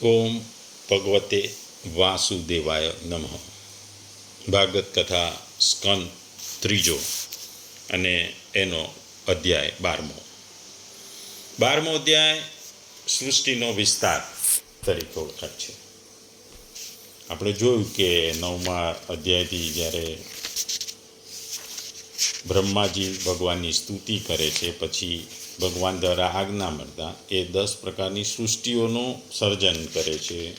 ઓમ ભગવતે વાસુદેવાય નમઃ. ભાગવત કથા સ્કંદ ત્રીજો અને એનો અધ્યાય 12મો અધ્યાય સૃષ્ટિનો વિસ્તાર તરીકે ઓળખાય છે. આપણે જોયું કે 9મા અધ્યાયથી જ્યારે બ્રહ્માજી ભગવાનની સ્તુતિ કરે છે, પછી ભગવાન દ્વારા આજ્ઞા મળતા એ 10 પ્રકારની સૃષ્ટિઓનું સર્જન કરે છે.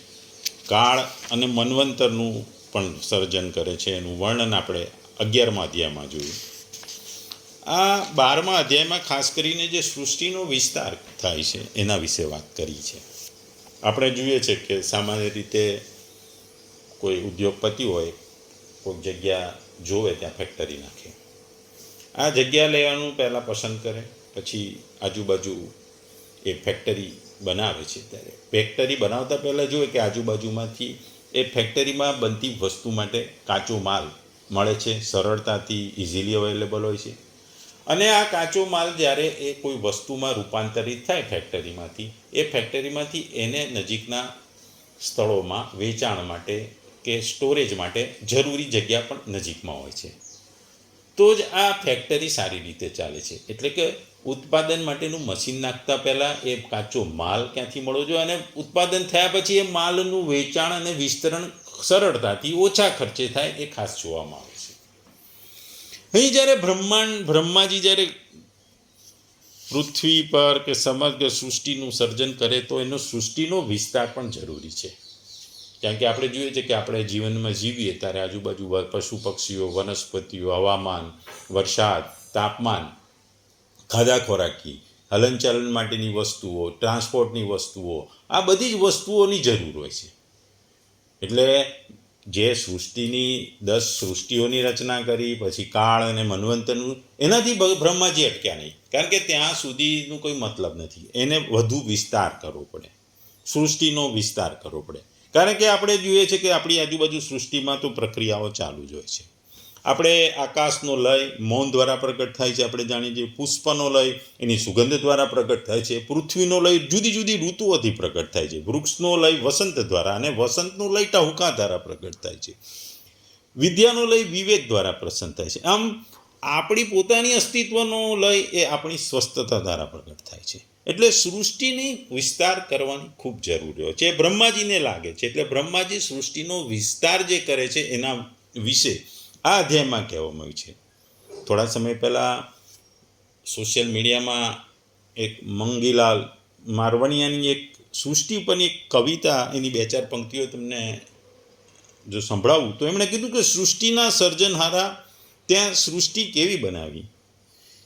કાળ અને મન્વંતરનું પણ સર્જન કરે છે. એનું વર્ણન આપણે 11મા અધ્યાયમાં જોયું. આ 12મા અધ્યાયમાં ખાસ કરીને જે સૃષ્ટિનો વિસ્તાર થાય છે એના વિશે વાત કરી છે. આપણે જોઈએ છે કે સામાન્ય રીતે કોઈ ઉદ્યોગપતિ હોય, કોઈ જગ્યા જોવે ત્યાં ફેક્ટરી નાખે. આ જગ્યા લેવાનું પહેલાં પસંદ કરે, પછી આજુબાજુ એ ફેક્ટરી બનાવે છે. ત્યારે ફેક્ટરી બનાવતા પહેલાં જોઈએ કે આજુબાજુમાંથી એ ફેક્ટરીમાં બનતી વસ્તુ માટે કાચો માલ મળે છે, સરળતાથી ઇઝીલી અવેલેબલ હોય છે. અને આ કાચો માલ જ્યારે એ કોઈ વસ્તુમાં રૂપાંતરિત થાય ફેક્ટરીમાંથી એને નજીકના સ્થળોમાં વેચાણ માટે કે સ્ટોરેજ માટે જરૂરી જગ્યા પણ નજીકમાં હોય છે. તો જ આ ફેક્ટરી સારી રીતે ચાલે છે. એટલે કે ઉત્પાદન માટેનું મશીન નાખતા પહેલાં એ કાચો માલ ક્યાંથી મળવો જોઈએ, અને ઉત્પાદન થયા પછી એ માલનું વેચાણ અને વિસ્તરણ સરળતાથી ઓછા ખર્ચે થાય એ ખાસ જોવામાં આવે છે. અહીં જ્યારે બ્રહ્માજી જ્યારે પૃથ્વી પર કે સમગ્ર સૃષ્ટિનું સર્જન કરે તો એનો સૃષ્ટિનો વિસ્તાર પણ જરૂરી છે. કારણ કે આપણે જોઈએ છે કે આપણે જીવનમાં જીવીએ ત્યારે આજુબાજુ પશુ પક્ષીઓ, વનસ્પતિઓ, હવામાન, વરસાદ, તાપમાન, ખાધા ખોરાકી, હલનચલન માટેની વસ્તુઓ, ટ્રાન્સપોર્ટની વસ્તુઓ, આ બધી જ વસ્તુઓની જરૂર હોય છે. એટલે જે સૃષ્ટિની 10 સૃષ્ટિઓની રચના કરી, પછી કાળ અને મન્વંતરનું, એનાથી બ્રહ્માજી અટક્યા નહીં. કારણ કે ત્યાં સુધીનું કોઈ મતલબ નથી. એને વધુ વિસ્તાર કરવો પડે, સૃષ્ટિનો વિસ્તાર કરવો પડે. કારણ કે આપણે જોઈએ છે કે આપણી આજુબાજુ સૃષ્ટિમાં તો પ્રક્રિયાઓ ચાલુ જ હોય છે. આપણે આકાશનો લય મૌન દ્વારા પ્રગટ થાય છે, આપણે જાણીએ છીએ. પુષ્પનો લય એની સુગંધ દ્વારા પ્રગટ થાય છે. પૃથ્વીનો લય જુદી જુદી ઋતુઓથી પ્રગટ થાય છે. વૃક્ષનો લય વસંત દ્વારા, અને વસંતનો લય ટહુકા દ્વારા પ્રગટ થાય છે. વિદ્યાનો લય વિવેક દ્વારા પ્રસન્ન થાય છે. આમ આપણી પોતાની અસ્તિત્વનો લય એ આપણી સ્વસ્થતા દ્વારા પ્રગટ થાય છે. એટલે સૃષ્ટિની વિસ્તાર કરવાની ખૂબ જરૂરી હોય છે. એ બ્રહ્માજીને લાગે છે. એટલે બ્રહ્માજી સૃષ્ટિનો વિસ્તાર જે કરે છે એના વિશે આ અધ્યાયમાં કહેવામાં આવ્યું છે. થોડા સમય પહેલાં સોશિયલ મીડિયામાં એક મંગીલાલ મારવણિયાની એક સૃષ્ટિ ઉપરની એક કવિતા, એની 2-4 પંક્તિઓ તમને જો સંભળાવું તો એમણે કીધું કે સૃષ્ટિના સર્જનહારા ત્યાં સૃષ્ટિ કેવી બનાવી,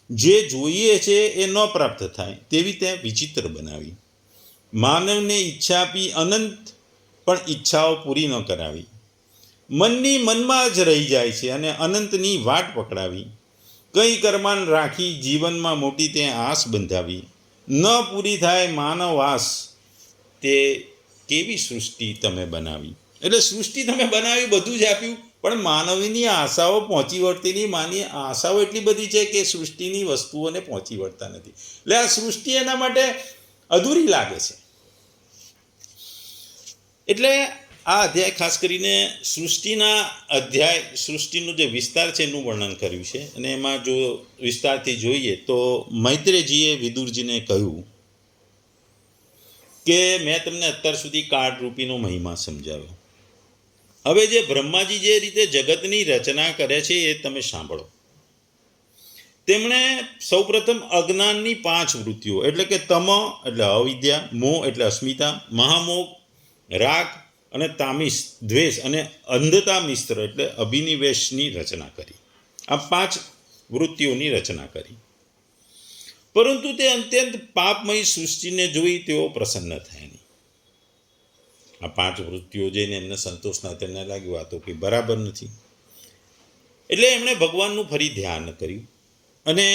જે જોઈએ છે એ ન પ્રાપ્ત થાય તેવી ત્યાં વિચિત્ર બનાવી. માનવને ઈચ્છા આપી અનંત, પણ ઈચ્છાઓ પૂરી ન કરાવી. મનની મનમાં જ રહી જાય છે અને અનંતની વાટ પકડાવી. કંઈ કરમાન રાખી જીવનમાં મોટી તે આસ બંધાવી. ન પૂરી થાય માનવ આસ, તે કેવી સૃષ્ટિ તમે બનાવી. એટલે સૃષ્ટિ તમે બનાવી, બધું જ આપ્યું, પણ માનવીની આશાઓ પહોંચી વળતી નહીં. માની આશાઓ એટલી બધી છે કે સૃષ્ટિની વસ્તુઓને પહોંચી વળતા નથી. એટલે આ સૃષ્ટિ એના માટે અધૂરી લાગે છે. એટલે આ અધ્યાય ખાસ કરીને સૃષ્ટિનો જે વિસ્તાર છે એનું વર્ણન કર્યું છે. અને એમાં જો વિસ્તારથી જોઈએ તો મૈત્રેયજીએ વિદુરજીને કહ્યું કે મેં તમને અત્યાર સુધી કાળરૂપીનો મહિમા સમજાવ્યો. હવે જે બ્રહ્માજી જે રીતે જગતની રચના કરે છે એ તમે સાંભળો. તેમણે સૌપ્રથમ અજ્ઞાનની 5 વૃત્તિઓ, એટલે કે તમ એટલે અવિદ્યા, મોહ એટલે અસ્મિતા, મહામોહ રાગ, અને તામિસ દ્વેષ, અને અંધતા મિશ્ર એટલે અભિનિવેશની રચના કરી. આ 5 વૃત્તિઓની રચના કરી. પરંતુ તે અત્યંત પાપમય સૃષ્ટિને જોઈ તેઓ પ્રસન્ન થયા નહીં. આ 5 વૃત્તિઓ જોઈને એમને સંતોષ ના, તેમને લાગ્યું આ તો કંઈ બરાબર નથી. એટલે એમણે ભગવાનનું ફરી ધ્યાન કર્યું, અને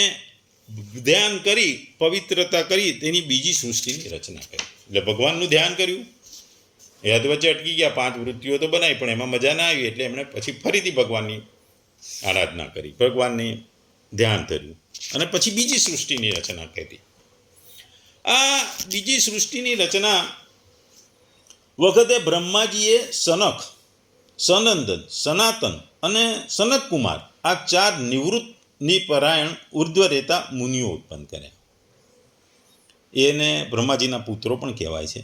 ધ્યાન કરી પવિત્રતા કરી તેની બીજી સૃષ્ટિની રચના કરી. એટલે ભગવાનનું ધ્યાન કર્યું, એ વચ્ચે અટકી ગયા. 5 વૃત્તિઓ તો બનાવી પણ એમાં મજા ના આવી. એટલે એમણે પછી ફરીથી ભગવાનની આરાધના કરી, ભગવાનની ધ્યાન કર્યું, અને પછી બીજી સૃષ્ટિની રચના કરી. આ બીજી સૃષ્ટિની રચના વખતે બ્રહ્માજીએ સનક, સનંદન, સનાતન અને સનતકુમાર આ 4 નિવૃત્તની પરાયણ ઉર્ધ્વ રહેતા મુનિઓ ઉત્પન્ન કર્યા. એને બ્રહ્માજીના પુત્રો પણ કહેવાય છે.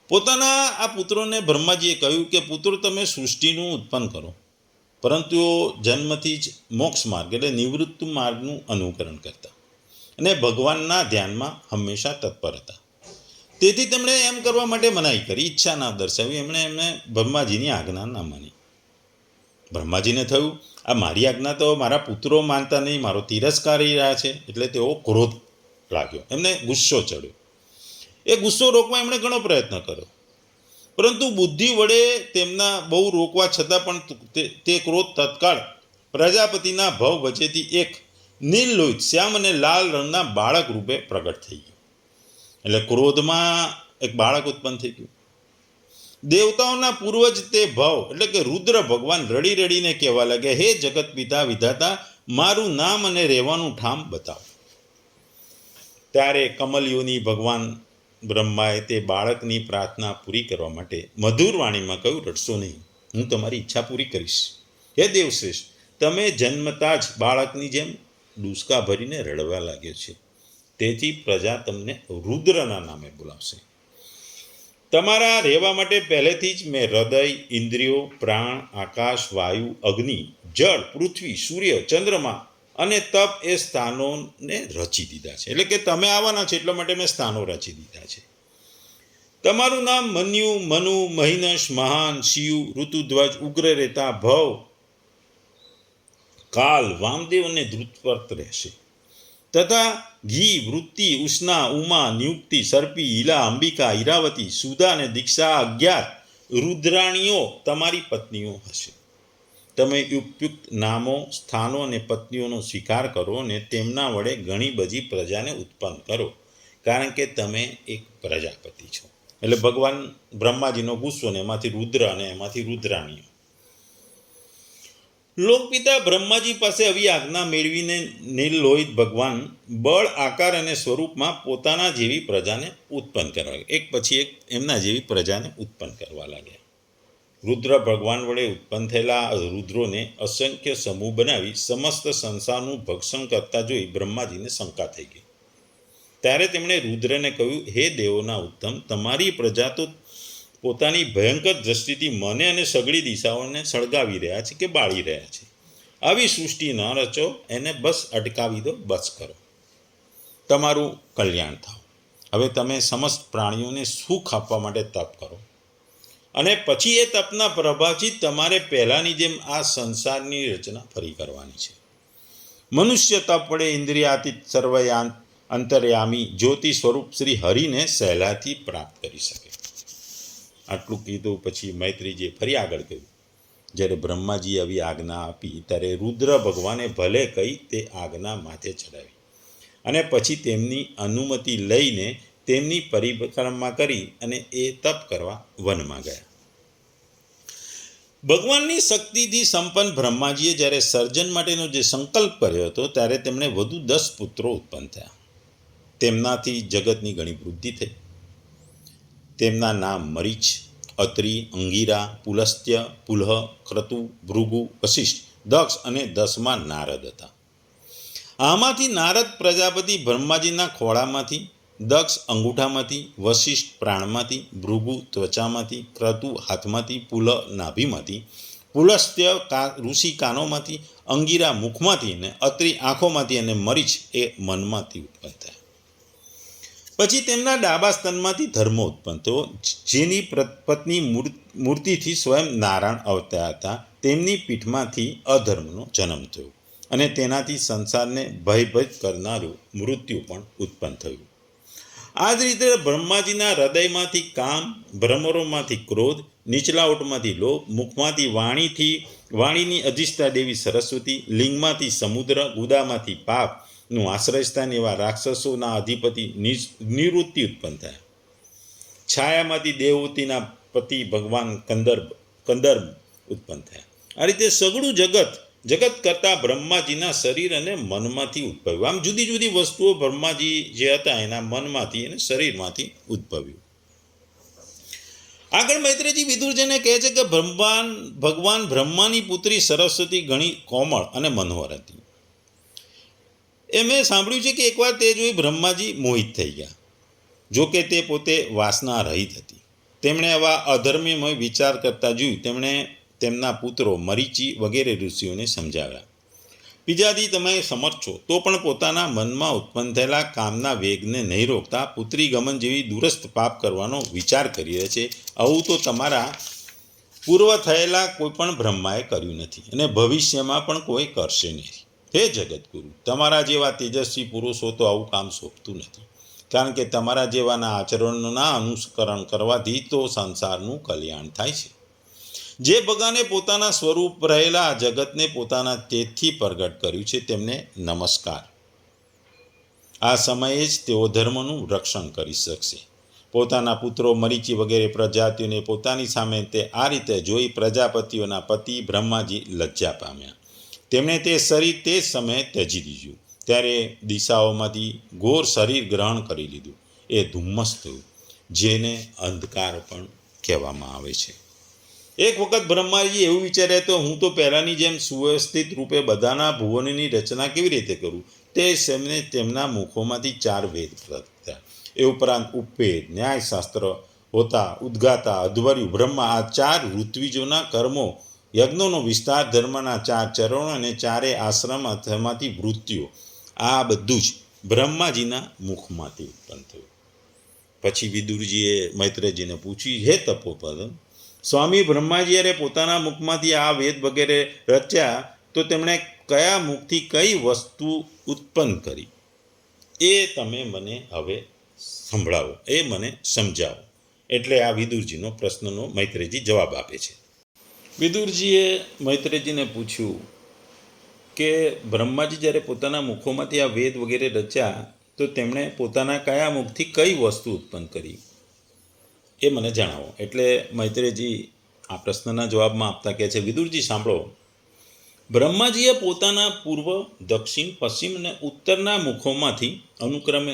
પોતાના આ પુત્રોને બ્રહ્માજીએ કહ્યું કે પુત્રો તમે સૃષ્ટિનું ઉત્પન્ન કરો, પરંતુ જન્મથી જ મોક્ષ માર્ગ એટલે નિવૃત્ત માર્ગનું અનુકરણ કરતા અને ભગવાનના ધ્યાનમાં હંમેશા તત્પર હતા. તેથી તેમણે એમ કરવા માટે મનાઈ કરી, ઈચ્છા ના દર્શાવી. એમણે બ્રહ્માજીની આજ્ઞા ના માની. બ્રહ્માજીને થયું આ મારી આજ્ઞા તો મારા પુત્રો માનતા નહીં, મારો તિરસ્કાર કરી રહ્યા છે. એટલે તેઓ ક્રોધ લાગ્યો, એમને ગુસ્સો ચડ્યો. એ ગુસ્સો રોકવા એમણે ઘણો પ્રયત્ન કર્યો, પરંતુ બુદ્ધિ વડે તેમના બહુ રોકવા છતાં પણ તે ક્રોધ તત્કાળ પ્રજાપતિના ભવ વચ્ચેથી એક નીલ લોહિત શ્યામ અને લાલ રંગના બાળક રૂપે પ્રગટ થઈ ગયું. એટલે ક્રોધમાં એક બાળક ઉત્પન્ન થઈ ગયું. દેવતાઓના પૂર્વજ તે ભવ એટલે કે રુદ્ર ભગવાન રડી રડીને કહેવા લાગે, હે જગત પિતા વિધાતા, મારું નામ અને રહેવાનું ઠામ બતાવો. ત્યારે કમલયોની ભગવાન બ્રહ્માએ તે બાળકની પ્રાર્થના પૂરી કરવા માટે મધુર વાણીમાં કહ્યું, રડશો નહીં, હું તમારી ઈચ્છા પૂરી કરીશ. હે દેવશ્રેષ્ઠ, તમે જન્મતા જ બાળકની જેમ ડૂસકા ભરીને રડવા લાગ્યો છે, તેથી પ્રજા તમને રુદ્રના નામે બોલાવશે. તમારા રહેવા માટે પહેલેથી જ મેં હૃદય, ઇન્દ્રિયો, પ્રાણ, આકાશ, વાયુ, અગ્નિ, જળ, પૃથ્વી, સૂર્ય, ચંદ્રમા અને તપ એ સ્થાનોને રચી દીધા છે. એટલે કે તમે આવવાના છે એટલા માટે મેં સ્થાનો રચી દીધા છે. તમારું નામ મન્યુ, મનુ, મહિનશ, મહાન, શિવ, ઋતુધ્વજ, ઉગ્ર રેતા, ભવ, કાલ, વામદેવ અને ધૃતવર્ત રહેશે. તથા ઘી, વૃત્તિ, ઉષ્ણા, ઉમા, નિયુક્તિ, સર્પી, હિલા, અંબિકા, ઈરાવતી, સુધા અને દીક્ષા 11 રુદ્રાણીઓ તમારી પત્નીઓ હશે. તમે ઉપયુક્ત નામો, સ્થાનો અને પત્નીઓનો સ્વીકાર કરો અને તેમના વડે ઘણી બધી પ્રજાને ઉત્પન્ન કરો, કારણ કે તમે એક પ્રજાપતિ છો. એટલે ભગવાન બ્રહ્માજીનો ગુસ્સો ને એમાંથી રુદ્ર અને એમાંથી રુદ્રાણીઓ. લોકપિતા બ્રહ્માજી પાસે આવી આજ્ઞા મેળવીને નીલ લોહિત ભગવાન બળ, આકાર અને સ્વરૂપમાં પોતાના જેવી પ્રજાને ઉત્પન્ન કરવા લાગ્યા. એક પછી એક એમના જેવી પ્રજાને ઉત્પન્ન કરવા લાગ્યા. રુદ્ર ભગવાન વડે ઉત્પન્ન થયેલા રુદ્રોને અસંખ્ય સમૂહ બનાવી સમસ્ત સંસારનું ભક્ષણ કરતા જોઈ બ્રહ્માજીને શંકા થઈ ગઈ. ત્યારે તેમણે રુદ્રને કહ્યું, હે દેવોના ઉત્તમ, તમારી પ્રજા તો પોતાની ભયંકર દ્રષ્ટિથી મને અને સઘળી દિશાઓને સળગાવી રહ્યા છે કે બાળી રહ્યા છે. આવી સૃષ્ટિ ન રચો, એને બસ અટકાવી દો, બસ કરો, તમારું કલ્યાણ થાવ. હવે તમે સમસ્ત પ્રાણીઓને સુખ આપવા માટે તપ કરો અને પછી એ તપના પ્રભાવથી તમારે પહેલાંની જેમ આ સંસારની રચના ફરી કરવાની છે. મનુષ્ય તપ વડે ઇન્દ્રિયાતીત સર્વયાન અંતર્યામી જ્યોતિ સ્વરૂપ શ્રી હરિને સહેલાથી પ્રાપ્ત કરી શકે. આટલું કીધું પછી મૈત્રીજીએ ફરી આગળ કહ્યું, જ્યારે બ્રહ્માજીએ આવી આજ્ઞા આપી ત્યારે રુદ્ર ભગવાને ભલે કહી તે આજ્ઞા માથે ચડાવી અને પછી તેમની અનુમતિ લઈને તેમની પરિક્રમા કરી અને એ તપ કરવા વનમાં ગયા. ભગવાનની શક્તિથી સંપન્ન બ્રહ્માજીએ જ્યારે સર્જન માટેનો જે સંકલ્પ કર્યો હતો ત્યારે તેમણે વધુ 10 પુત્રો ઉત્પન્ન થયા. તેમનાથી જગતની ઘણી વૃદ્ધિ થઈ. તેમના નામ મરીચ, અત્રિ, અંગીરા, પુલસ્ત્ય, પુલહ, ક્રતુ, ભૃગુ, વશિષ્ઠ, દક્ષ અને 10મા નારદ હતા. આમાંથી નારદ પ્રજાપતિ બ્રહ્માજીના ખોળામાંથી, દક્ષ અંગૂઠામાંથી, વશિષ્ઠ પ્રાણમાંથી, ભૃગુ ત્વચામાંથી, ક્રતુ હાથમાંથી, પુલહ નાભીમાંથી, પુલસ્ત્ય ઋષિ કાનોમાંથી, અંગીરા મુખમાંથી અને અત્રિ આંખોમાંથી અને મરીચ એ મનમાંથી ઉત્પન્ન થયા. પછી તેમના ડાબા સ્તનમાંથી ધર્મ ઉત્પન્ન થયો, જેની પત્ની મૂર્તિથી સ્વયં નારાયણ અવતાર હતા. તેમની પીઠમાંથી અધર્મનો જન્મ થયો અને તેનાથી સંસારને ભયભીત કરનારું મૃત્યુ પણ ઉત્પન્ન થયું. આ જ રીતે બ્રહ્માજીના હૃદયમાંથી કામ, ભ્રમરોમાંથી ક્રોધ, નીચલા ઓટમાંથી લોભ, મુખમાંથી વાણીની અધિષ્ઠા દેવી સરસ્વતી, લિંગમાંથી સમુદ્ર, ગુદામાંથી પાપ નું આશ્રયસ્થાન એવા રાક્ષસોના અધિપતિ નિવૃત્તિ ઉત્પન્ન થયા. છાયામાંથી દેવહૂતિના પતિ ભગવાન કંદર્પ ઉત્પન્ન થયા. આ રીતે સઘળું જગત કરતા બ્રહ્માજીના શરીર અને મનમાંથી ઉદ્ભવ્યું. આમ જુદી જુદી વસ્તુઓ બ્રહ્માજી જે હતા એના મનમાંથી અને શરીરમાંથી ઉદ્ભવ્યું. આગળ મૈત્રેયજી વિદુરજીને કહે છે કે ભગવાન બ્રહ્માની પુત્રી સરસ્વતી ઘણી કોમળ અને મનોહર હતી. એ મેં સાંભળ્યું છે કે એકવાર તે જોઈ બ્રહ્માજી મોહિત થઈ ગયા. જો કે તે પોતે વાસના રહિત હતી. તેમણે આવા અધર્મીમય વિચાર કરતા જોઈ તેમણે તેમના પુત્રો મરીચી વગેરે ઋષિઓને સમજાવ્યા. બીજાથી તમે સમર્થ છો તો પણ પોતાના મનમાં ઉત્પન્ન થયેલા કામના વેગને નહીં રોકતા પુત્રી ગમન જેવી દુરસ્ત પાપ કરવાનો વિચાર કરી રહ્યા છે. આવું તો તમારા પૂર્વ થયેલા કોઈ પણ બ્રહ્માએ કર્યું નથી અને ભવિષ્યમાં પણ કોઈ કરશે નહીં. હે જગતગુરુ, તમારા જેવા તેજસ્વી પુરુષો તો આવું કામ સોંપતું નથી, કારણ કે તમારા જેવાના આચરણોના અનુસરણ કરવાથી તો સંસારનું કલ્યાણ થાય છે. જે ભગવાને પોતાના સ્વરૂપ રહેલા જગતને પોતાના તેજથી પ્રગટ કર્યું છે તેમને નમસ્કાર. આ સમયે જ તેઓ ધર્મનું રક્ષણ કરી શકશે. પોતાના પુત્રો મરીચી વગેરે પ્રજાતિઓને પોતાની સામે તે આ રીતે જોઈ પ્રજાપતિઓના પતિ બ્રહ્માજી લજ્જા પામ્યા. તેમણે તે શરીર તે જ સમયે ત્યજી દીધું. ત્યારે દિશાઓમાંથી ઘોર શરીર ગ્રહણ કરી લીધું. એ ધુમ્મસ થયું, જેને અંધકાર પણ કહેવામાં આવે છે. એક વખત બ્રહ્માજી એવું વિચારે તો હું તો પહેલાંની જેમ સુવ્યવસ્થિત રૂપે બધાના ભુવનની રચના કેવી રીતે કરું. તે સમયે તેમના મુખોમાંથી 4 વેદ પ્રગટ્યા. એ ઉપરાંત ઉપવેદ, ન્યાયશાસ્ત્ર, હોતા, ઉદ્ગાતા, અધ્વર્યુ, બ્રહ્મા, આ 4 ઋત્વિજોના કર્મો, યજ્ઞોનો વિસ્તાર, ધર્મના 4 ચરણો અને 4 આશ્રમ તેમાંથી વૃત્તિઓ, આ બધું જ બ્રહ્માજીના મુખમાંથી ઉત્પન્ન થયું. પછી વિદુરજીએ મૈત્રેયજીને પૂછ્યું, હે તપોપદ, સ્વામી બ્રહ્માજી જ્યારે પોતાના મુખમાંથી આ વેદ વગેરે રચ્યા તો તેમણે કયા મુખથી કઈ વસ્તુ ઉત્પન્ન કરી એ તમે મને હવે સંભળાવો, એ મને સમજાવો. એટલે આ વિદુરજીનો પ્રશ્નનો મૈત્રેયજી જવાબ આપે છે. વિદુરજીએ મૈત્રેયજીને પૂછ્યું કે બ્રહ્માજી જ્યારે પોતાના મુખોમાંથી આ વેદ વગેરે રચ્યા તો તેમણે પોતાના કયા મુખથી કઈ વસ્તુ ઉત્પન્ન કરી એ મને જણાવો. એટલે મૈત્રેયજી આ પ્રશ્નના જવાબમાં આપતા કહે છે, વિદુરજી સાંભળો, બ્રહ્માજીએ પોતાના પૂર્વ, દક્ષિણ, પશ્ચિમ અને ઉત્તરના મુખોમાંથી અનુક્રમે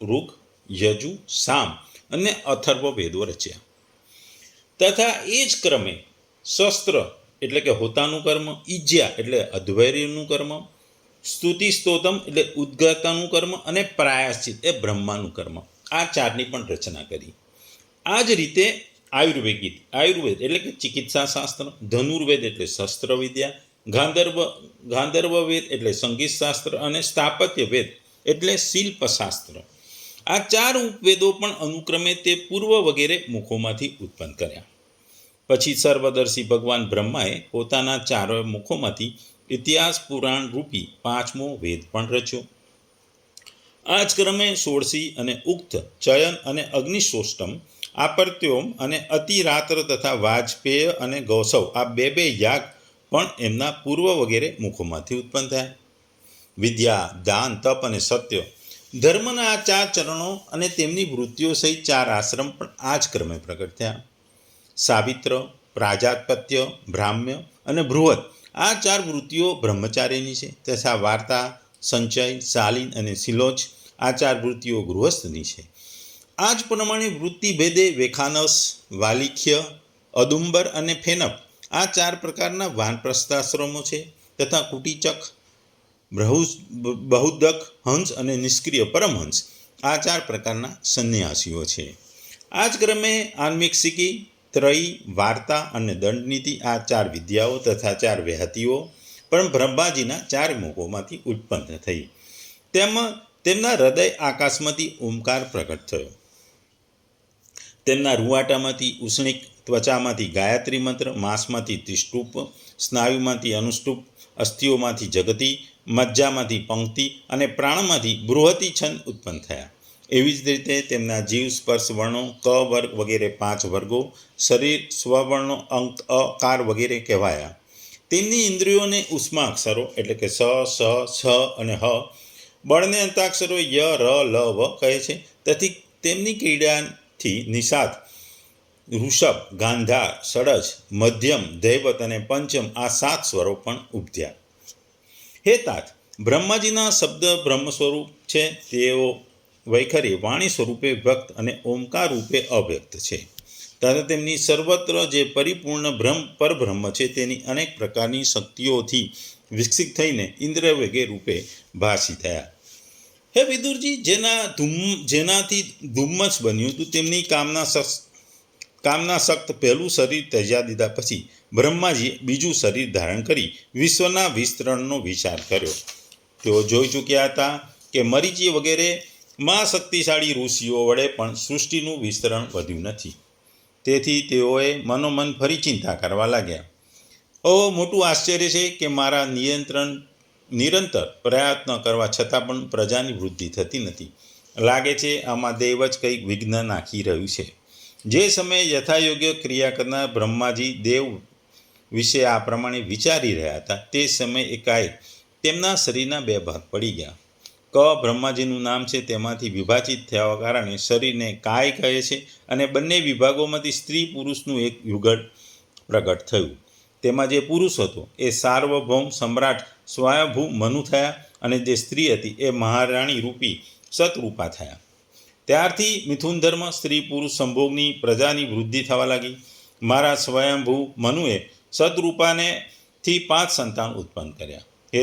ઋગ, યજુ, સામ અને અથર્વ વેદો રચ્યા તથા એ જ ક્રમે શસ્ત્ર એટલે કે હોતાનું કર્મ, ઈજ્યા એટલે અધ્વર્યનું કર્મ, સ્તુતિ સ્તોતમ એટલે ઉદ્ગાતાનું કર્મ અને પ્રાયશ્ચિત એ બ્રહ્માનું કર્મ, આ 4ની પણ રચના કરી. આ જ રીતે આયુર્વેદ એટલે કે ચિકિત્સા શાસ્ત્ર, ધનુર્વેદ એટલે શસ્ત્ર વિદ્યા, ગાંધર્વ વેદ એટલે સંગીત શાસ્ત્ર અને સ્થાપત્ય વેદ એટલે શિલ્પશાસ્ત્ર, આ 4 ઉપવેદો પણ અનુક્રમે તે પૂર્વ વગેરે મુખોમાંથી ઉત્પન્ન કર્યા. પછી સર્વદર્શી ભગવાન બ્રહ્માએ પોતાના 4 મુખોમાંથી ઇતિહાસ પુરાણ રૂપી 5મો વેદ પણ રચ્યો. આ જ ક્રમે ષોડશી અને ઉક્ત, ચયન અને અગ્નિશોષ્ટમ, આપત્યોમ અને અતિરાત્ર તથા વાજપેય અને ગૌસવ, આ 2 યાગ પણ એમના પૂર્વ વગેરે મુખોમાંથી ઉત્પન્ન થયા. વિદ્યા, દાન, તપ અને સત્ય, ધર્મના આ 4 ચરણો અને તેમની વૃત્તિઓ સહિત 4 આશ્રમ પણ આ જ ક્રમે પ્રગટ થયા. સાવિત્ર, પ્રાજાપત્ય, બ્રાહ્મ્ય અને બૃહદ, આ 4 વૃત્તિઓ બ્રહ્મચારીની છે. તથા વાર્તા, સંચય, શાલીન અને શિલોચ, આ 4 વૃત્તિઓ ગૃહસ્થની છે. આ જ પ્રમાણે વૃત્તિ ભેદે વેખાનસ, વાલિખ્ય, અદુંબર અને ફેનપ, આ 4 પ્રકારના વાનપ્રસ્થાશ્રમો છે. તથા કુટીચક, બહુદક, હંસ અને નિષ્ક્રિય પરમહંસ, આ 4 પ્રકારના સંન્યાસીઓ છે. આ જ ક્રમે આન્મિક્ષિકી, ત્રયી, વાર્તા અને દંડનીતિ, આ 4 વિદ્યાઓ તથા 4 વ્યાહતિઓ પણ બ્રહ્માજીના 4 મુખોમાંથી ઉત્પન્ન થઈ. તેમના હૃદય આકાશમાંથી ઓમકાર પ્રગટ થયો. તેમના રૂવાટામાંથી ઉષ્ણિક, ત્વચામાંથી ગાયત્રી મંત્ર, માંસમાંથી ત્રિષ્ટુપ, સ્નાયુમાંથી અનુષ્ટુપ, અસ્થિઓમાંથી જગતી, મજ્જામાંથી પંક્તિ અને પ્રાણમાંથી બૃહતિ છંદ ઉત્પન્ન થયા. એવી જ રીતે તેમના જીવ, સ્પર્શ વર્ણો, ક વર્ગ વગેરે 5 વર્ગો, શરીર, સ્વવર્ણો, અંક, અકાર વગેરે કહેવાયા. તેમની ઇન્દ્રિયોને ઉષ્માક્ષરો એટલે કે સ, સ, છ અને હ, બળને અંતાક્ષરો ય, ર, લ, વ કહે છે. તેથી તેમની ક્રીડાથી નિષાદ, ઋષભ, ગાંધાર, ષડજ, મધ્યમ, દૈવત અને પંચમ, આ 7 સ્વરો પણ ઉપજ્યા. હે तात, બ્રહ્માજીના શબ્દ બ્રહ્મ સ્વરૂપ છે. તેઓ વૈખરી વાણી સ્વરૂપે વ્યક્ત અને ઓમકાર રૂપે અવ્યક્ત છે. તથા તેમની સર્વત્ર જે પરિપૂર્ણ પરબ્રહ્મ છે તેની અનેક પ્રકારની શક્તિઓથી વિકસિત થઈને ઇન્દ્ર વેગે રૂપે ભાસી થયા. હે વિદુરજી, જેનાથી ધુમ્મસ બન્યું હતું તેમની કામના સખ્ત પહેલું શરીર ત્યજા દીધા પછી બ્રહ્માજીએ બીજું શરીર ધારણ કરી વિશ્વના વિસ્તરણનો વિચાર કર્યો. તેઓ જોઈ ચૂક્યા હતા કે મરીચી વગેરે શક્તિશાળી ઋષિઓ વડે પણ સૃષ્ટિનું વિસ્તરણ વધ્યું નથી. તેથી તેઓએ મનોમન ફરી ચિંતા કરવા લાગ્યા. મોટું આશ્ચર્ય છે કે મારા નિરંતર પ્રયત્ન કરવા છતાં પણ પ્રજાની વૃદ્ધિ થતી નથી. લાગે છે આમાં દેવ જ કંઈક વિઘ્ન નાખી રહ્યું છે. જે સમયે યથાયોગ્ય ક્રિયા કરનાર બ્રહ્માજી દેવ વિશે આ પ્રમાણે વિચારી રહ્યા હતા તે સમયે એકાએક તેમના શરીરના બે ભાગ પડી ગયા. બ્રહ્માજીનું નામ છે તેમાંથી વિભાજિત થવા કારણે શરીરને કાય કહે છે અને બંને વિભાગોમાંથી સ્ત્રી પુરુષનું એક યુગળ પ્રગટ થયું. તેમાં જે પુરુષ હતો એ સાર્વભૌમ સમ્રાટ સ્વયંભૂ મનુ થયા અને જે સ્ત્રી હતી એ મહારાણી રૂપી સતરૂપા થયા. ત્યારથી મિથુન ધર્મ સ્ત્રી પુરુષ સંભોગની પ્રજાની વૃદ્ધિ થવા લાગી. મારા સ્વયંભૂ મનુએ સતરૂપાનેથી 5 સંતાન ઉત્પન્ન કર્યા. એ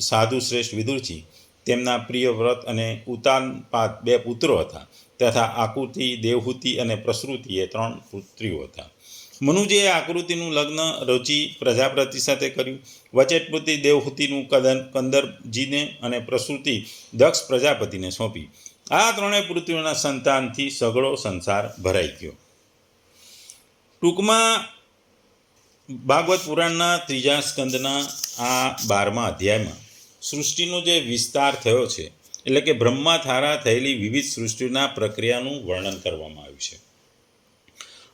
સાધુ શ્રેષ્ઠ વિદુરજી, તેમના પ્રિય વ્રત અને ઉતાનપાદ 2 પુત્રો હતા તથા આકૃતિ, દેવહૂતિ અને પ્રસૃતિ એ 3 પુત્રીઓ હતા. મનુજીએ આકૃતિનું લગ્ન રચી પ્રજાપતિ સાથે કર્યું. વચેટપુત્રી દેવહૂતિનું કંદરજીને અને પ્રસૃતિ દક્ષ પ્રજાપતિને સોંપી. આ 3 પુત્રીઓના સંતાનથી સઘળો સંસાર ભરાઈ ગયો. ટૂંકમાં ભાગવત પુરાણના 3જા સ્કંદના આ 12મા અધ્યાયમાં સૃષ્ટિનો જે વિસ્તાર થયો છે એટલે કે બ્રહ્મા દ્વારા થયેલી વિવિધ સૃષ્ટિના પ્રક્રિયાનું વર્ણન કરવામાં આવ્યું છે.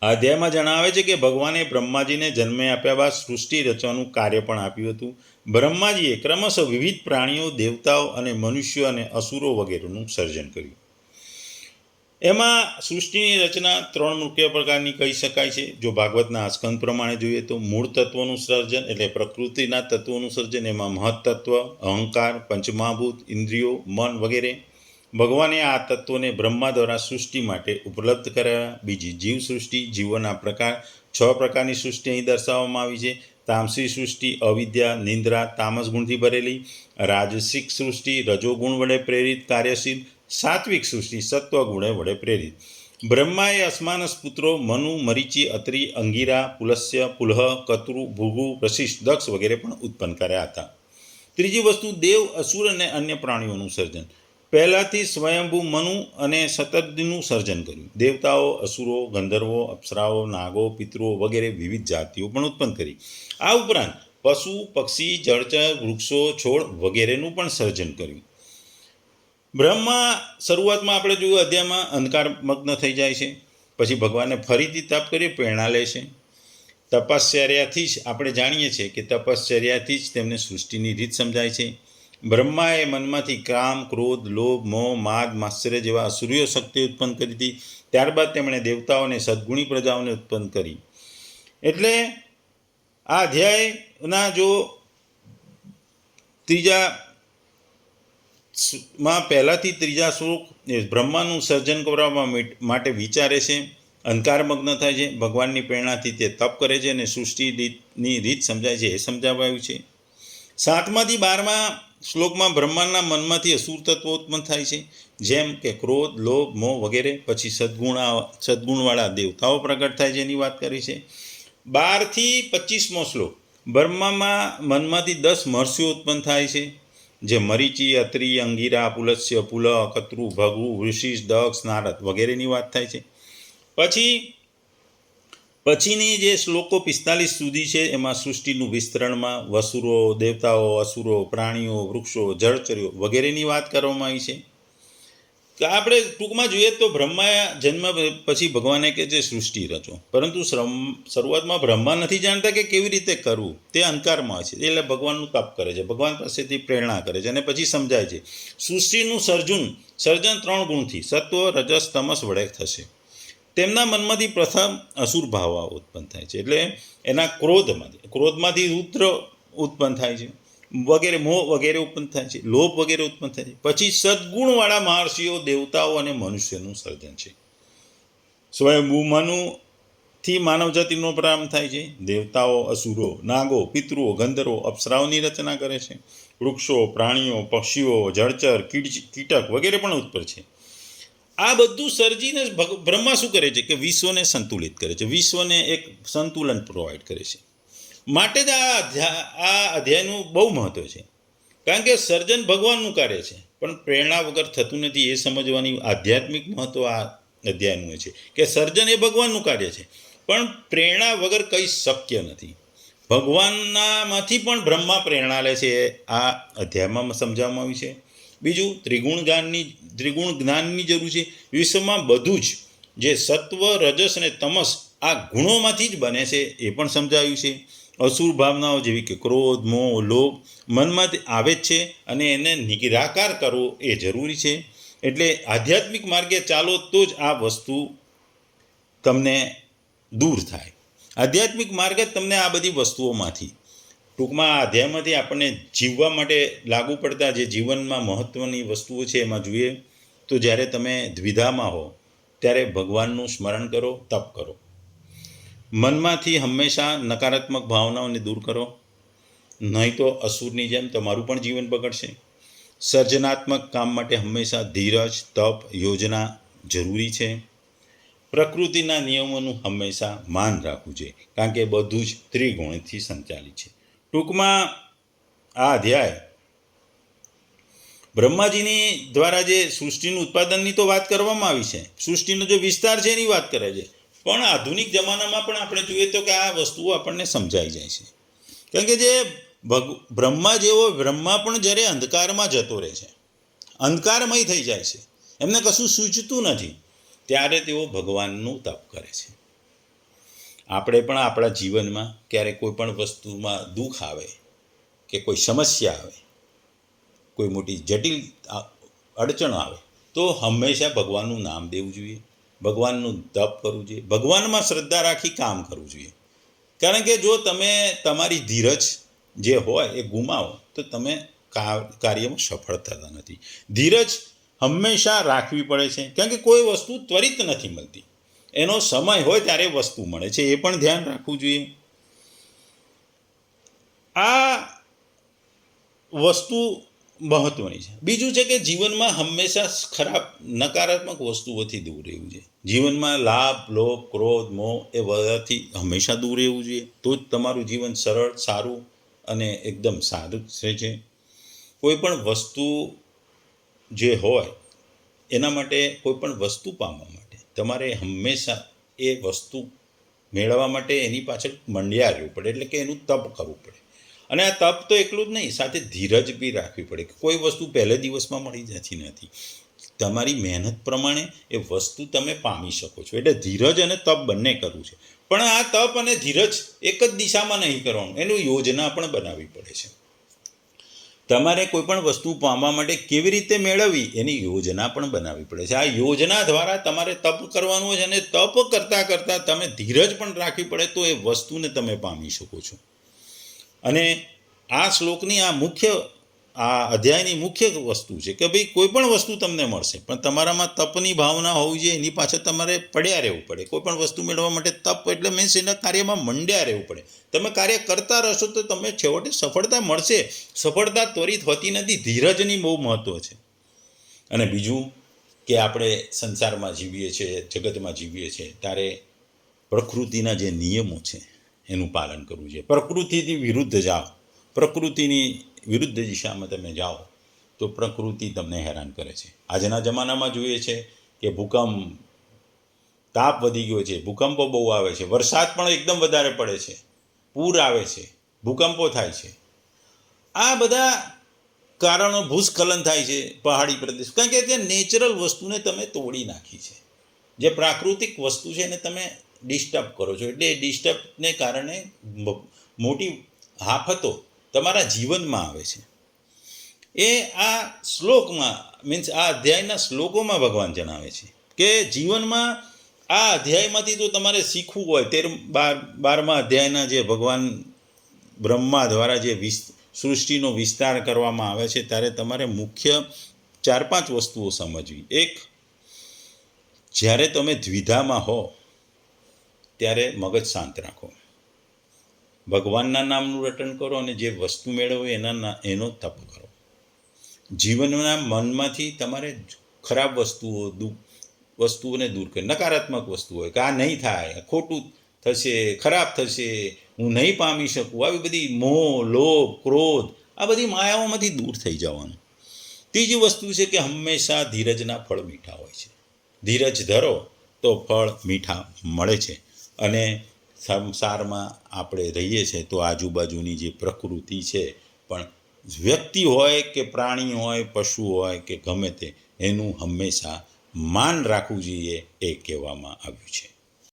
આ અધ્યાયમાં જણાવે છે કે ભગવાને બ્રહ્માજીને જન્મ આપ્યા બાદ સૃષ્ટિ રચવાનું કાર્ય પણ આપ્યું હતું. બ્રહ્માજીએ ક્રમશઃ વિવિધ પ્રાણીઓ, દેવતાઓ અને મનુષ્યો અને અસુરો વગેરેનું સર્જન કર્યું. એમાં સૃષ્ટિની રચના 3 મુખ્ય પ્રકારની કહી શકાય છે. જો ભાગવતના સ્કંદ પ્રમાણે જોઈએ તો મૂળ તત્વોનું સર્જન એટલે પ્રકૃતિના તત્વોનું સર્જન, એમાં મહત્તત્વ, અહંકાર, પંચમહાભૂત, ઇન્દ્રિયો, મન વગેરે. ભગવાને આ તત્વોને બ્રહ્મા દ્વારા સૃષ્ટિ માટે ઉપલબ્ધ કરાવ્યા. બીજી જીવ સૃષ્ટિ, જીવોના પ્રકાર. 6 પ્રકારની સૃષ્ટિ અહીં દર્શાવવામાં આવી છે. તામસી સૃષ્ટિ અવિદ્યા, નિંદ્રા, તામસ ગુણથી ભરેલી. રાજસિક સૃષ્ટિ રજોગુણ વડે પ્રેરિત કાર્યશીલ. સાત્વિક સૃષ્ટિ સત્વગુણે વડે પ્રેરિત. બ્રહ્માએ અસમાનસ પુત્રો મનુ, મરીચી, અત્રિ, અંગિરા, પુલસ્ય, પુલહ, કતુરુ, ભૃગુ, વશિષ્ઠ, દક્ષ વગેરે પણ ઉત્પન્ન કર્યા હતા. ત્રીજી વસ્તુ દેવ, અસુર અને અન્ય પ્રાણીઓનું સર્જન. પહેલાથી સ્વયંભૂ મનુ અને શતદ્રીનું સર્જન કર્યું. દેવતાઓ, અસુરો, ગંધર્વો, અપ્સરાઓ, નાગો, પિતૃઓ વગેરે વિવિધ જાતિઓ પણ ઉત્પન્ન કરી. આ ઉપરાંત પશુ, પક્ષી, જળચર, વૃક્ષો, છોડ વગેરેનું પણ સર્જન કર્યું. બ્રહ્મા શરૂઆતમાં આપણે જોયું અધ્યાયમાં અંધકારમગ્ન થઈ જાય છે. પછી ભગવાને ફરીથી તપ કરી પ્રેરણા લે છે. તપશ્ચર્યાથી જ આપણે જાણીએ છીએ કે તપશ્ચર્યાથી જ તેમને સૃષ્ટિની રીત સમજાય છે. બ્રહ્માએ મનમાંથી કામ, ક્રોધ, લોભ, મોહ, માદ, માત્સર્ય જેવા અસુરીય શક્તિ ઉત્પન્ન કરી હતી. ત્યારબાદ તેમણે દેવતાઓને સદગુણી પ્રજાઓને ઉત્પન્ન કરી. એટલે આ અધ્યાયના જો પહેલાથી 3જા શ્લોક બ્રહ્માનું સર્જન કરવા માટે વિચારે છે. અંધકારમગ્ન થાય છે. ભગવાનની પ્રેરણાથી તે તપ કરે છે અને સૃષ્ટિની રીત સમજાય છે એ સમજાવાયું છે. 7માથી 12મા શ્લોકમાં બ્રહ્માના મનમાંથી અસુર તત્વો ઉત્પન્ન થાય છે, જેમ કે ક્રોધ, લોભ, મોહ વગેરે. પછી સદગુણવાળા દેવતાઓ પ્રગટ થાય છે એની વાત કરી છે. 12થી 25મો શ્લોક બ્રહ્મામાં મનમાંથી 10 મહર્ષિઓ ઉત્પન્ન થાય છે, જે મરીચી, અત્રિ, અંગિરા, પુલસ્ય, પુલહ, કતૃ, ભૃગુ, વશિષ્ઠ, દક્ષ, નારદ વગેરેની વાત થાય છે. પછીની જે શ્લોકો 45 સુધી છે એમાં સૃષ્ટિનું વિસ્તરણમાં વસુરો, દેવતાઓ, અસુરો, પ્રાણીઓ, વૃક્ષો, જળચરીઓ વગેરેની વાત કરવામાં આવી છે. આપણે ટૂંકમાં જોઈએ તો બ્રહ્મા જન્મ પછી ભગવાને કે જે સૃષ્ટિ રચો, પરંતુ શરૂઆતમાં બ્રહ્મા નથી જાણતા કે કેવી રીતે કરવું. તે અંધકારમાં છે એટલે ભગવાનનું તપ કરે છે, ભગવાન પાસેથી પ્રેરણા કરે છે અને પછી સમજાય છે. સૃષ્ટિનું સર્જન 3 ગુણથી સત્વ, રજસ, તમસ વડે થશે. તેમના મનમાંથી પ્રથમ અસુર ભાવ ઉત્પન્ન થાય છે, એટલે એના ક્રોધમાંથી રુદ્ર ઉત્પન્ન થાય છે વગેરે, મોહ વગેરે ઉત્પન્ન થાય છે, લોભ વગેરે ઉત્પન્ન થાય છે. પછી સદગુણવાળા મહર્ષિઓ, દેવતાઓ અને મનુષ્યનું સર્જન છે. સ્વયંભૂ મનુ થી માનવજાતિનો પ્રારંભ થાય છે. દેવતાઓ, અસુરો, નાગો, પિતૃઓ, ગંધર્વો, અપ્સરાઓની રચના કરે છે. વૃક્ષો, પ્રાણીઓ, પક્ષીઓ, જળચર, કીટક વગેરે પણ ઉત્પન્ન છે. આ બધું સર્જીને બ્રહ્મા શું કરે છે કે વિશ્વને સંતુલિત કરે છે, વિશ્વને એક સંતુલન પ્રોવાઈડ કરે છે. માટે જ આ અધ્યાયનું બહુ મહત્વ છે. કારણ કે સર્જન ભગવાનનું કાર્ય છે, પણ પ્રેરણા વગર થતું નથી. એ સમજવાની આધ્યાત્મિક મહત્વ આ અધ્યાયનું છે કે સર્જન એ ભગવાનનું કાર્ય છે, પણ પ્રેરણા વગર કંઈ શક્ય નથી. ભગવાનનામાંથી પણ બ્રહ્મા પ્રેરણા લે છે, આ અધ્યાયમાં સમજાવવામાં આવ્યું છે. બીજું, ત્રિગુણ જ્ઞાનની જરૂર છે. વિશ્વમાં બધું જ જે સત્વ, રજસ અને તમસ આ ગુણોમાંથી જ બને છે એ પણ સમજાવ્યું છે. અસુર ભાવનાઓ જેવી કે ક્રોધ, મોહ, લોભ મનમાંથી આવે જ છે અને એને નિરાકાર કરવો એ જરૂરી છે. એટલે આધ્યાત્મિક માર્ગે ચાલો તો જ આ વસ્તુ તમને દૂર થાય. આધ્યાત્મિક માર્ગ જ તમને આ બધી વસ્તુઓમાંથી, ટૂંકમાં આ અધ્યાયમાંથી આપણને જીવવા માટે લાગુ પડતા જે જીવનમાં મહત્ત્વની વસ્તુઓ છે એમાં જોઈએ તો જ્યારે તમે દ્વિધામાં હો ત્યારે ભગવાનનું સ્મરણ કરો, તપ કરો. મનમાંથી હંમેશા નકારાત્મક ભાવનાઓને દૂર કરો, નહીં તો અસુરની જેમ તમારું પણ જીવન બગડશે. સર્જનાત્મક કામ માટે હંમેશા ધીરજ, તપ, યોજના જરૂરી છે. પ્રકૃતિના નિયમોનું હંમેશા માન રાખવું જોઈએ, કારણ કે બધું જ ત્રિગુણથી સંચાલિત છે. ટૂંકમાં આ અધ્યાય બ્રહ્માજીની દ્વારા જે સૃષ્ટિનું ઉત્પાદનની તો વાત કરવામાં આવી છે, સૃષ્ટિનો જે વિસ્તાર છે એની વાત કરે છે, પણ આધુનિક જમાનામાં પણ આપણે જોઈએ તો કે આ વસ્તુઓ આપણને સમજાઈ જાય છે. કારણ કે જે બ્રહ્મા જેવો બ્રહ્મા પણ જ્યારે અંધકારમાં જતો રહે છે, અંધકારમય થઈ જાય છે, એમને કશું સૂચતું નથી, ત્યારે તેઓ ભગવાનનું તપ કરે છે. આપણે પણ આપણા જીવનમાં ક્યારેક કોઈ પણ વસ્તુમાં દુઃખ આવે કે કોઈ સમસ્યા આવે, કોઈ મોટી જટિલ અડચણો આવે તો હંમેશા ભગવાનનું નામ દેવું જોઈએ, ભગવાનનું તપ કરવું જોઈએ, ભગવાનમાં શ્રદ્ધા રાખી કામ કરવું જોઈએ. કારણ કે જો તમે તમારી ધીરજ જે હોય એ ગુમાવો તો તમે કાર્યમાં સફળ થતા નથી. ધીરજ હંમેશા રાખવી પડે છે, કારણ કે કોઈ વસ્તુ ત્વરિત નથી મળતી, એનો સમય હોય ત્યારે વસ્તુ મળે છે, એ પણ ધ્યાન રાખવું જોઈએ. આ વસ્તુ મહત્વની છે. બીજું છે કે જીવનમાં હંમેશા ખરાબ નકારાત્મક વસ્તુઓથી દૂર રહેવું જોઈએ. જીવનમાં લાભ, લોભ, ક્રોધ, મોહ એ બધાથી હંમેશા દૂર રહેવું જોઈએ, તો જ તમારું જીવન સરળ, સારું અને એકદમ સારું રહે છે. કોઈ પણ વસ્તુ જે હોય એના માટે, કોઈ પણ વસ્તુ પામવા માટે તમારે હંમેશા એ વસ્તુ મેળવવા માટે એની પાછળ મંડ્યા રહેવું પડે, એટલે કે એનું તપ કરવું પડે. અને આ તપ તો એકલું જ નહીં, સાથે ધીરજ બી રાખવી પડે. કોઈ વસ્તુ પહેલે દિવસમાં મળી જતી નથી, તમારી મહેનત પ્રમાણે એ વસ્તુ તમે પામી શકો છો. એટલે ધીરજ અને તપ બંને કરવું છે. પણ આ તપ અને ધીરજ એક જ દિશામાં નહીં કરવાનું, એનું યોજના પણ બનાવવી પડે છે. તમારે કોઈ પણ વસ્તુ પામવા માટે કેવી રીતે મેળવવી એની યોજના પણ બનાવવી પડે છે. આ યોજના દ્વારા તમારે તપ કરવાનું છે, અને તપ કરતાં કરતાં તમે ધીરજ પણ રાખવી પડે, તો એ વસ્તુને તમે પામી શકો છો. અને આ શ્લોકની આ અધ્યાયની મુખ્ય વસ્તુ છે કે ભાઈ કોઈ પણ વસ્તુ તમને મળશે, પણ તમારામાં તપની ભાવના હોવી જોઈએ, એની પાછળ તમારે પડ્યા રહેવું પડે. કોઈ પણ વસ્તુ મેળવવા માટે તપ એટલે મીન્સ એના કાર્યમાં મંડ્યા રહેવું પડે. તમે કાર્ય કરતા રહેશો તો તમને છેવટે સફળતા મળશે. સફળતા ત્વરિત હોતી નથી, ધીરજની બહુ મહત્વ છે. અને બીજું કે આપણે સંસારમાં જીવીએ છીએ, જગતમાં જીવીએ છીએ, ત્યારે પ્રકૃતિના જે નિયમો છે એનું પાલન કરવું જોઈએ. પ્રકૃતિથી વિરુદ્ધ જાઓ, પ્રકૃતિની વિરુદ્ધ દિશામાં તમે જાઓ તો પ્રકૃતિ તમને હેરાન કરે છે. આજના જમાનામાં જોઈએ છે કે ભૂકંપ, તાપ વધી ગયો છે, ભૂકંપો બહુ આવે છે, વરસાદ પણ એકદમ વધારે પડે છે, પૂર આવે છે, ભૂકંપો થાય છે. આ બધા કારણો, ભૂસ્ખલન થાય છે પહાડી પ્રદેશ, કારણ કે તે નેચરલ વસ્તુને તમે તોડી નાખી છે. જે પ્રાકૃતિક વસ્તુ છે એને તમે ડિસ્ટર્બ કરો છો, એટલે એ ડિસ્ટર્બને કારણે મોટી આફતો તમારા જીવનમાં આવે છે. એ આ શ્લોકમાં મીન્સ આ અધ્યાયના શ્લોકોમાં ભગવાન જણાવે છે કે જીવનમાં આ અધ્યાયમાંથી જો તમારે શીખવું હોય, 12મા અધ્યાયના જે ભગવાન બ્રહ્મા દ્વારા જે સૃષ્ટિનો વિસ્તાર કરવામાં આવે છે, ત્યારે તમારે મુખ્ય 4-5 વસ્તુઓ સમજવી. એક, જ્યારે તમે દ્વિધામાં હો ત્યારે મગજ શાંત રાખો, ભગવાનના નામનું રટન કરો અને જે વસ્તુ મેળવો એનો તપ કરો. જીવનના મનમાંથી તમારે ખરાબ વસ્તુઓને દૂર કરી, નકારાત્મક વસ્તુ હોય કે આ નહીં થાય, ખોટું થશે, ખરાબ થશે, હું નહીં પામી શકું, આવી બધી મોહ, લોભ, ક્રોધ, આ બધી માયાઓમાંથી દૂર થઈ જવાનું. ત્રીજી વસ્તુ છે કે હંમેશા ધીરજના ફળ મીઠા હોય છે. ધીરજ ધરો તો ફળ મીઠા મળે છે. અને સંસારમાં આપણે રહીએ છીએ તો આજુબાજુની જે પ્રકૃતિ છે, પણ વ્યક્તિ હોય કે પ્રાણી હોય, પશુ હોય કે ગમે તે, એનું હંમેશા માન રાખવું જોઈએ, એ કહેવામાં આવ્યું છે.